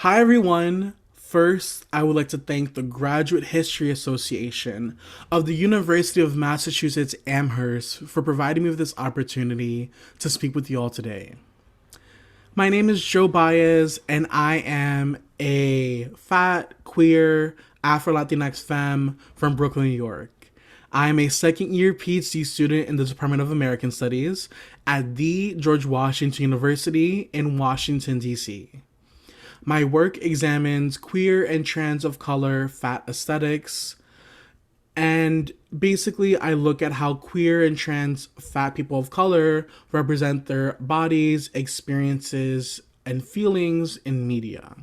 Hi, everyone. First, I would like to thank the Graduate History Association of the University of Massachusetts Amherst for providing me with this opportunity to speak with you all today. My name is Joe Baez, and I am a fat, queer, Afro Latinx femme from Brooklyn, New York. I am a second year PhD student in the Department of American Studies at the George Washington University in Washington, D.C. My work examines queer and trans of color fat aesthetics, and basically I look at how queer and trans fat people of color represent their bodies, experiences, and feelings in media.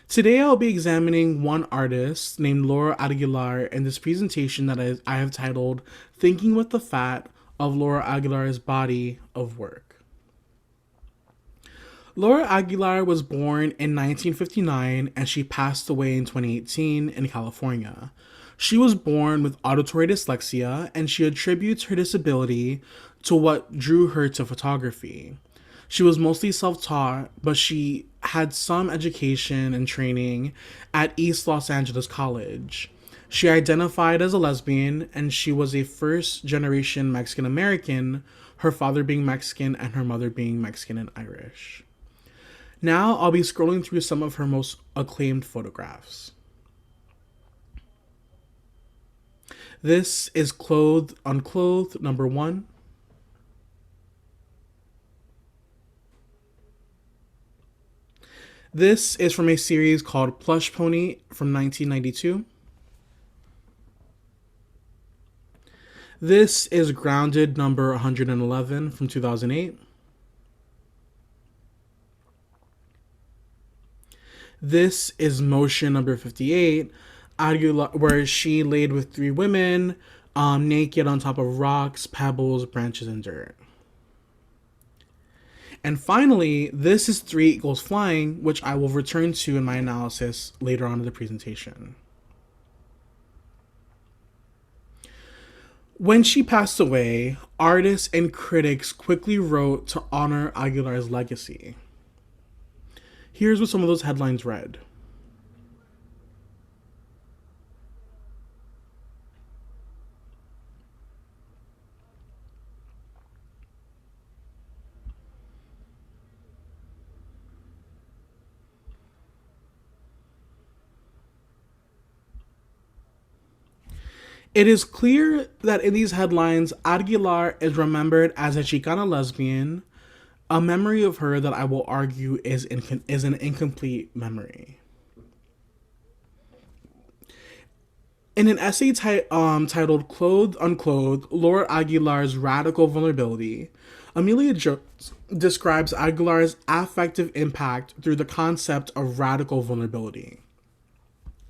Today I'll be examining one artist named Laura Aguilar in this presentation that I have titled Thinking with the Fat of Laura Aguilar's Body of Work. Laura Aguilar was born in 1959 and she passed away in 2018 in California. She was born with auditory dyslexia and she attributes her disability to what drew her to photography. She was mostly self-taught, but she had some education and training at East Los Angeles College. She identified as a lesbian and she was a first-generation Mexican American, her father being Mexican and her mother being Mexican and Irish. Now I'll be scrolling through some of her most acclaimed photographs. This is Clothed Unclothed number 1. This is from a series called Plush Pony from 1992. This is Grounded number 111 from 2008. This is Motion number 58, where she laid with 3 women, naked on top of rocks, pebbles, branches, and dirt. And finally, this is 3 Eagles Flying, which I will return to in my analysis later on in the presentation. When she passed away, artists and critics quickly wrote to honor Aguilar's legacy. Here's what some of those headlines read. It is clear that in these headlines, Aguilar is remembered as a Chicana lesbian, a memory of her that I will argue is an incomplete memory. In an essay titled Clothed Unclothed, Laura Aguilar's Radical Vulnerability, Amelia Jones describes Aguilar's affective impact through the concept of radical vulnerability.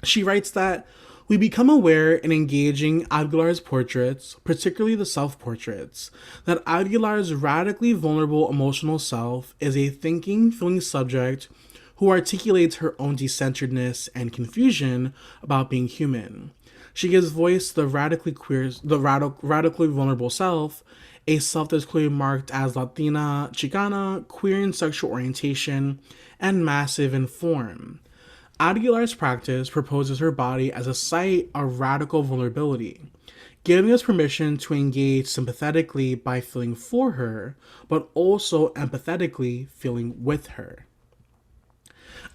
She writes that we become aware in engaging Aguilar's portraits, particularly the self-portraits, that Aguilar's radically vulnerable emotional self is a thinking, feeling subject who articulates her own decenteredness and confusion about being human. She gives voice to the radically vulnerable self, a self that is clearly marked as Latina, Chicana, queer in sexual orientation, and massive in form. Aguilar's practice proposes her body as a site of radical vulnerability, giving us permission to engage sympathetically by feeling for her, but also empathetically feeling with her.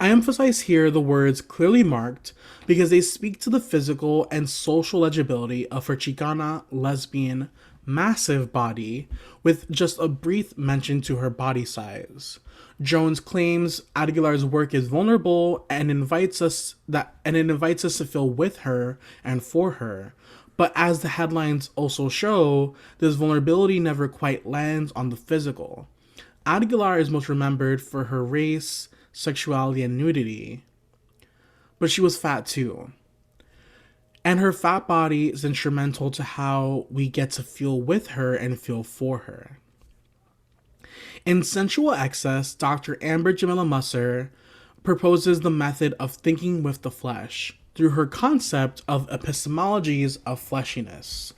I emphasize here the words clearly marked because they speak to the physical and social legibility of her Chicana, lesbian, massive body, with just a brief mention to her body size. Jones claims Aguilar's work is vulnerable and invites us to feel with her and for her. But as the headlines also show, this vulnerability never quite lands on the physical. Aguilar is most remembered for her race, sexuality, and nudity. But she was fat too. And her fat body is instrumental to how we get to feel with her and feel for her. In Sensual Excess, Dr. Amber Jamila Musser proposes the method of thinking with the flesh through her concept of epistemologies of fleshiness.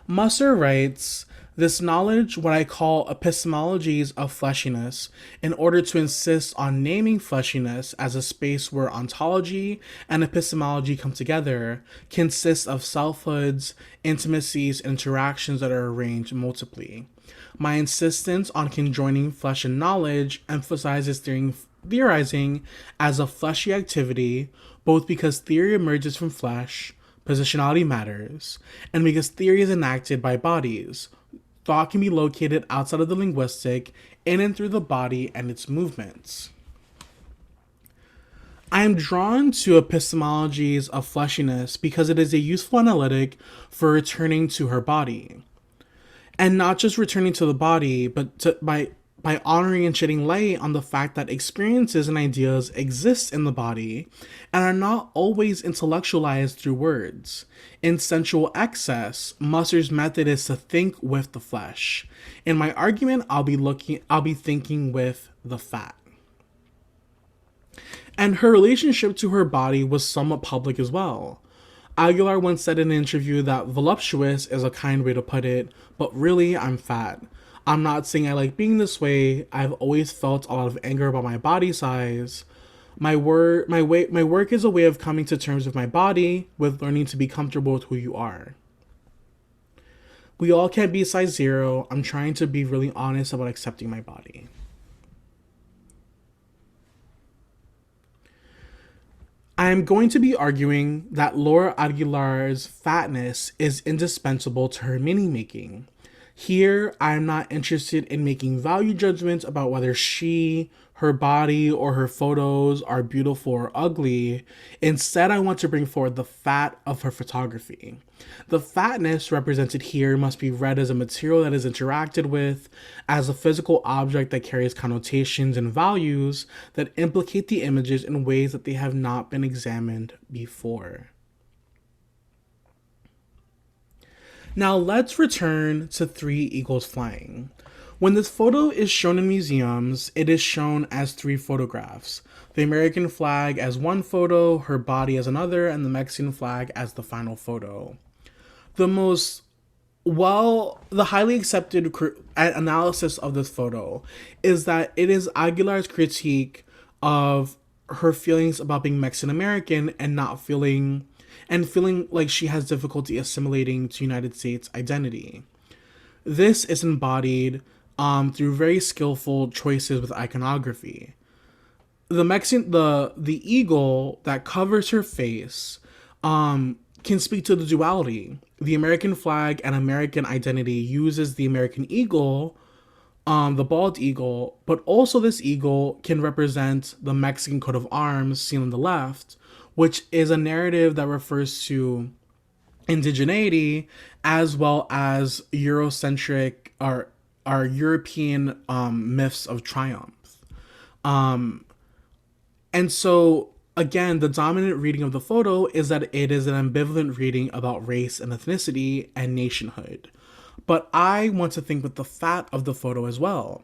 Musser writes This knowledge, what I call epistemologies of fleshiness, in order to insist on naming fleshiness as a space where ontology and epistemology come together, consists of selfhoods, intimacies, and interactions that are arranged multiply. My insistence on conjoining flesh and knowledge emphasizes theorizing as a fleshy activity, both because theory emerges from flesh, positionality matters, and because theory is enacted by bodies. Thought can be located outside of the linguistic, in and through the body and its movements. I am drawn to epistemologies of fleshiness because it is a useful analytic for returning to her body. And not just returning to the body, but by honoring and shedding light on the fact that experiences and ideas exist in the body and are not always intellectualized through words. In sensual excess, Musser's method is to think with the flesh. In my argument, I'll be thinking with the fat. And her relationship to her body was somewhat public as well. Aguilar once said in an interview that voluptuous is a kind way to put it, but really I'm fat. I'm not saying I like being this way. I've always felt a lot of anger about my body size. My work is a way of coming to terms with my body, with learning to be comfortable with who you are. We all can't be size 0. I'm trying to be really honest about accepting my body. I am going to be arguing that Laura Aguilar's fatness is indispensable to her meaning making. Here, I am not interested in making value judgments about whether she, her body, or her photos are beautiful or ugly. Instead, I want to bring forward the fat of her photography. The fatness represented here must be read as a material that is interacted with, as a physical object that carries connotations and values that implicate the images in ways that they have not been examined before. Now let's return to 3 eagles flying. When this photo is shown in museums, it is shown as 3 photographs. The American flag as one photo, her body as another, and the Mexican flag as the final photo. The highly accepted analysis of this photo is that it is Aguilar's critique of her feelings about being Mexican American and feeling like she has difficulty assimilating to United States identity. This is embodied through very skillful choices with iconography. The eagle that covers her face can speak to the duality. The American flag and American identity uses the American eagle, the bald eagle, but also this eagle can represent the Mexican coat of arms seen on the left, which is a narrative that refers to indigeneity as well as Eurocentric or European myths of triumph. And so, again, the dominant reading of the photo is that it is an ambivalent reading about race and ethnicity and nationhood. But I want to think with the fat of the photo as well.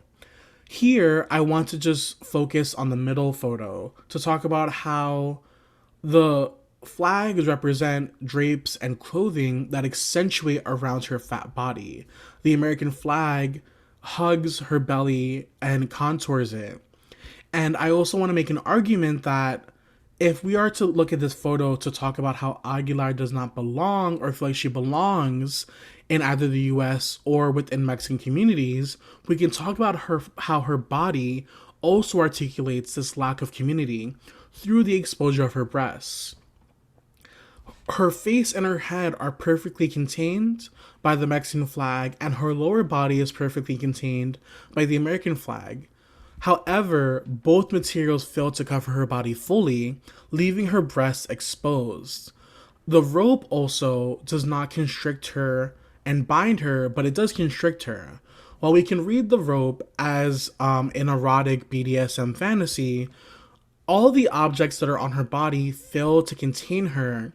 Here, I want to just focus on the middle photo to talk about how the flags represent drapes and clothing that accentuate around her fat body. The American flag hugs her belly and contours it. And I also want to make an argument that if we are to look at this photo to talk about how Aguilar does not belong or feel like she belongs in either the US or within Mexican communities, we can talk about how her body also articulates this lack of community through the exposure of her breasts. Her face and her head are perfectly contained by the Mexican flag, and her lower body is perfectly contained by the American flag. However, both materials fail to cover her body fully, leaving her breasts exposed. The rope also does not constrict her and bind her, but it does constrict her. While we can read the rope as an erotic BDSM fantasy, all the objects that are on her body fail to contain her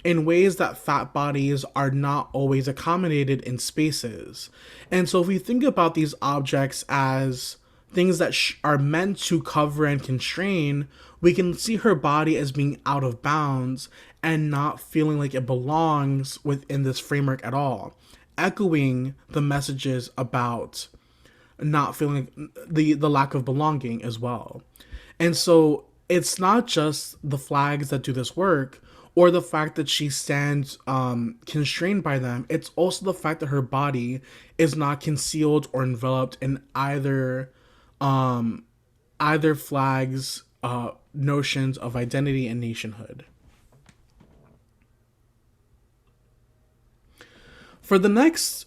in ways that fat bodies are not always accommodated in spaces. And so if we think about these objects as things that are meant to cover and constrain, we can see her body as being out of bounds and not feeling like it belongs within this framework at all. echoing the messages about not feeling the lack of belonging as well. And so it's not just the flags that do this work or the fact that she stands constrained by them. It's also the fact that her body is not concealed or enveloped in either flag's notions of identity and nationhood. For the next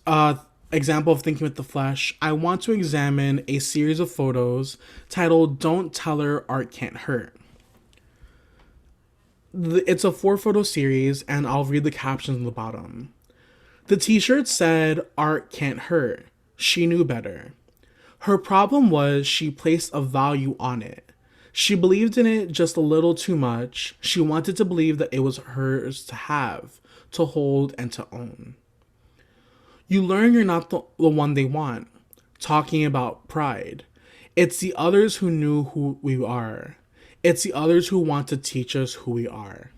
example of thinking with the flesh, I want to examine a series of photos titled Don't Tell Her Art Can't Hurt. It's a 4 photo series, and I'll read the captions on the bottom. The t-shirt said, Art can't hurt. She knew better. Her problem was she placed a value on it. She believed in it just a little too much. She wanted to believe that it was hers to have, to hold, and to own. You learn you're not the one they want. Talking about pride. It's the others who knew who we are. It's the others who want to teach us who we are.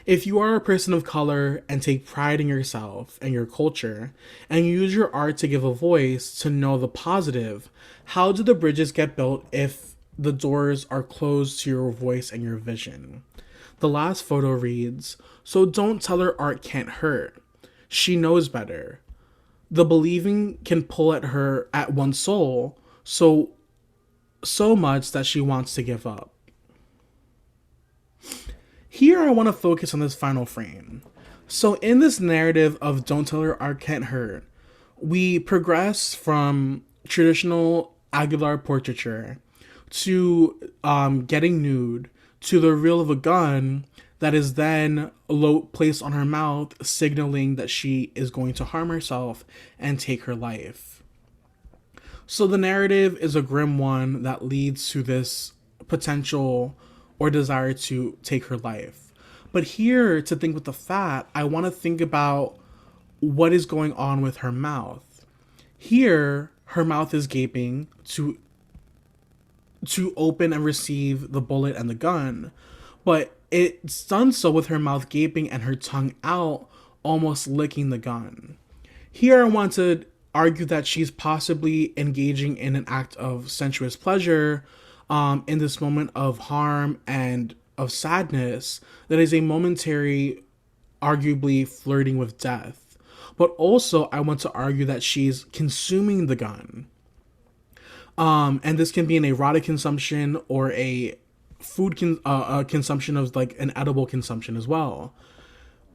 If you are a person of color and take pride in yourself and your culture, and you use your art to give a voice to know the positive, how do the bridges get built if the doors are closed to your voice and your vision? The last photo reads, so don't tell her art can't hurt. She knows better. The believing can pull at her at one's soul so much that she wants to give up. Here I want to focus on this final frame. So in this narrative of Don't Tell Her Art Can't Hurt, we progress from traditional Aguilar portraiture to getting nude to the reveal of a gun that is then placed on her mouth, signaling that she is going to harm herself and take her life. So the narrative is a grim one that leads to this potential or desire to take her life. But here, to think with the fat, I want to think about what is going on with her mouth. Here, her mouth is gaping to open and receive the bullet and the gun, but it's done so with her mouth gaping and her tongue out, almost licking the gun. Here I want to argue that she's possibly engaging in an act of sensuous pleasure in this moment of harm and of sadness that is a momentary, arguably flirting with death. But also I want to argue that she's consuming the gun. And this can be an erotic consumption or a consumption of like an edible consumption as well.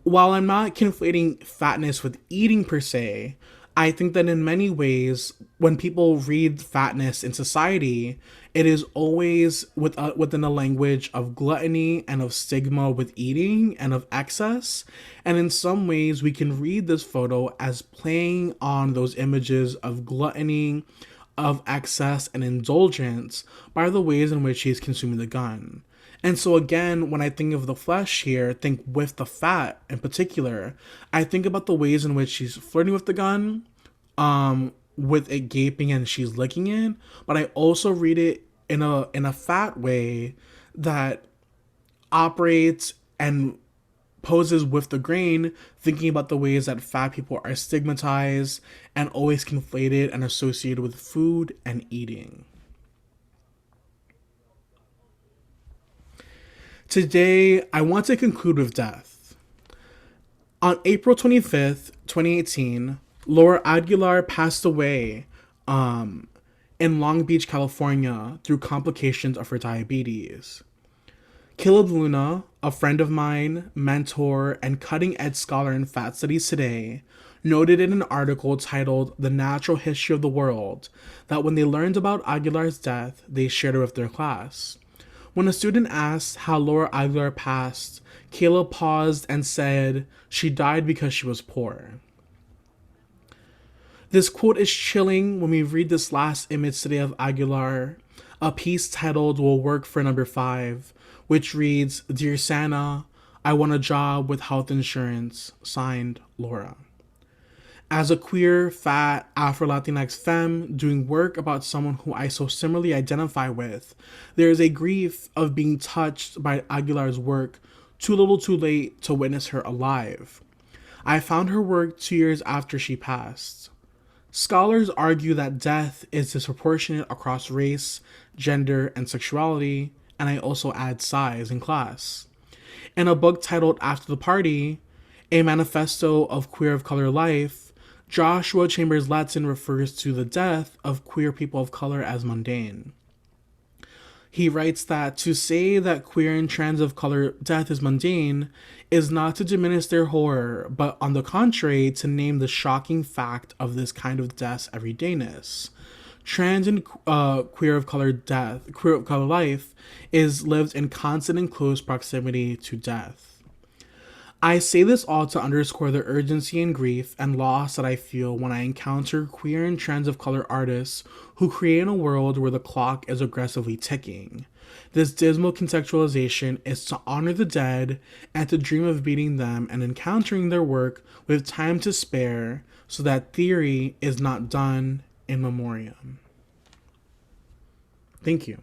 While I'm not conflating fatness with eating per se, I think that in many ways, when people read fatness in society, it is always within a language of gluttony and of stigma with eating and of excess. And in some ways, we can read this photo as playing on those images of gluttony, of excess and indulgence by the ways in which he's consuming the gun. And so again, when I think of the flesh here, think with the fat in particular, I think about the ways in which she's flirting with the gun, with it gaping and she's licking it, but I also read it in a fat way that operates and poses with the grain, thinking about the ways that fat people are stigmatized and always conflated and associated with food and eating. Today, I want to conclude with death. On April 25th, 2018, Laura Aguilar passed away in Long Beach, California, through complications of her diabetes. Caleb Luna, a friend of mine, mentor, and cutting-edge scholar in fat studies today, noted in an article titled The Natural History of the World that when they learned about Aguilar's death, they shared it with their class. When a student asked how Laura Aguilar passed, Caleb paused and said, "She died because she was poor." This quote is chilling when we read this last image today of Aguilar, a piece titled Will Work for Number 5, which reads, "Dear Santa, I want a job with health insurance, signed Laura." As a queer, fat, Afro-Latinx femme doing work about someone who I so similarly identify with, there is a grief of being touched by Aguilar's work too little too late to witness her alive. I found her work 2 years after she passed. Scholars argue that death is disproportionate across race, gender, and sexuality, and I also add size and class. In a book titled After the Party, a manifesto of queer of color life, Joshua Chambers Latson refers to the death of queer people of color as mundane. He writes that to say that queer and trans of color death is mundane is not to diminish their horror, but on the contrary, to name the shocking fact of this kind of death's everydayness. Trans and queer of color life is lived in constant and close proximity to death. I say this all to underscore the urgency and grief and loss that I feel when I encounter queer and trans of color artists who create a world where the clock is aggressively ticking. This dismal contextualization is to honor the dead and to dream of meeting them and encountering their work with time to spare so that theory is not done in memoriam. Thank you.